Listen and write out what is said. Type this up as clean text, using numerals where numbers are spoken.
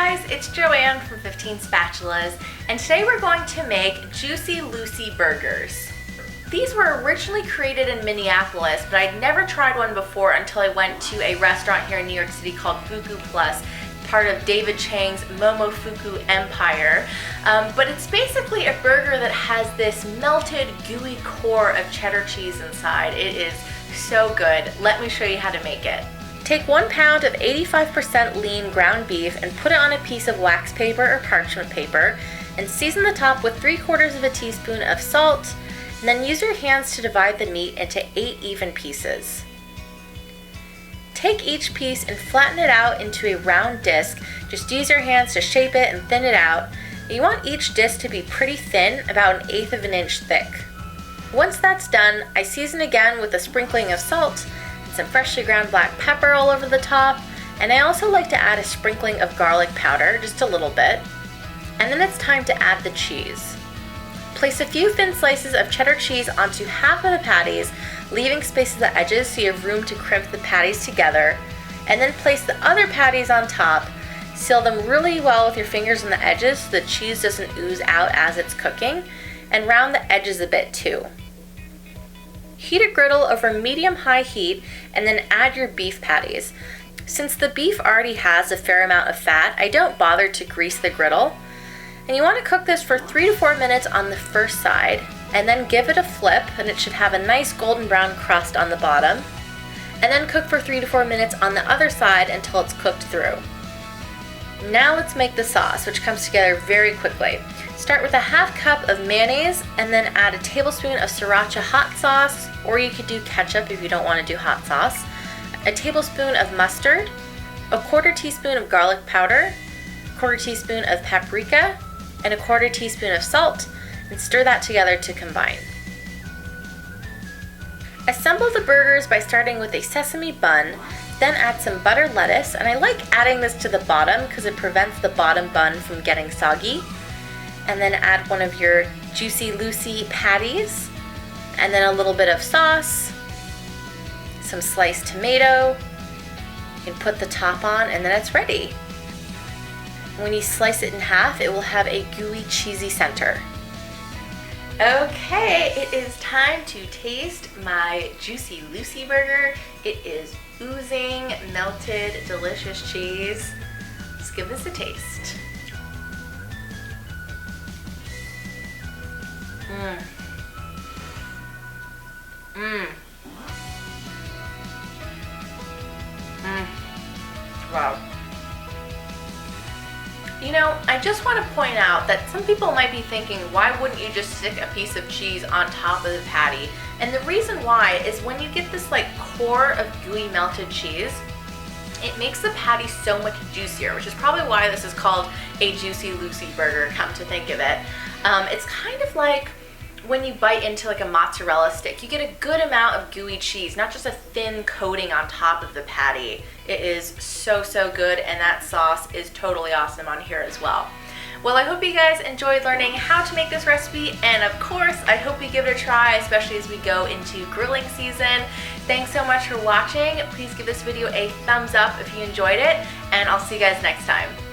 guys, it's Joanne from 15 Spatulas, and today we're going to make Juicy Lucy burgers. These were originally created in Minneapolis, but I'd never tried one before until I went to a restaurant here in New York City called Fuku Plus, part of David Chang's Momofuku empire. But it's basically a burger that has this melted, gooey core of cheddar cheese inside. It is so good. Let me show you how to make it. Take 1 pound of 85% lean ground beef and put it on a piece of wax paper or parchment paper and season the top with 3/4 teaspoon of salt, and then use your hands to divide the meat into 8 even pieces. Take each piece and flatten it out into a round disc. Just use your hands to shape it and thin it out. You want each disc to be pretty thin, about 1/8 of an inch thick. Once that's done, I season again with a sprinkling of salt, some freshly ground black pepper all over the top, and I also like to add a sprinkling of garlic powder, just a little bit. And then it's time to add the cheese. Place a few thin slices of cheddar cheese onto half of the patties, leaving space at the edges so you have room to crimp the patties together, and then place the other patties on top. Seal them really well with your fingers on the edges so the cheese doesn't ooze out as it's cooking, and round the edges a bit too. Heat a griddle over medium-high heat and then add your beef patties. Since the beef already has a fair amount of fat, I don't bother to grease the griddle. And you want to cook this for 3 to 4 minutes on the first side, and then give it a flip, and it should have a nice golden brown crust on the bottom. And then cook for 3 to 4 minutes on the other side until it's cooked through. Now let's make the sauce, which comes together very quickly. Start with a 1/2 cup of mayonnaise and then add a tablespoon of sriracha hot sauce, or you could do ketchup if you don't want to do hot sauce, a tablespoon of mustard, a 1/4 teaspoon of garlic powder, a 1/4 teaspoon of paprika, and a 1/4 teaspoon of salt, and stir that together to combine. Assemble the burgers by starting with a sesame bun, then add some buttered lettuce, and I like adding this to the bottom because it prevents the bottom bun from getting soggy. And then add one of your Juicy Lucy patties, and then a little bit of sauce, some sliced tomato. You can put the top on, and then it's ready. When you slice it in half, it will have a gooey, cheesy center. Okay, it is time to taste my Juicy Lucy burger. It is oozing, melted, delicious cheese. Let's give this a taste. Wow. You know, I just want to point out that some people might be thinking, why wouldn't you just stick a piece of cheese on top of the patty? And the reason why is when you get this like core of gooey melted cheese, it makes the patty so much juicier, which is probably why this is called a Juicy Lucy burger, come to think of it. It's kind of like when you bite into like a mozzarella stick, you get a good amount of gooey cheese, not just a thin coating on top of the patty. It is so, so good, and that sauce is totally awesome on here as well. Well, I hope you guys enjoyed learning how to make this recipe, and of course, I hope you give it a try, especially as we go into grilling season. Thanks so much for watching. Please give this video a thumbs up if you enjoyed it, and I'll see you guys next time.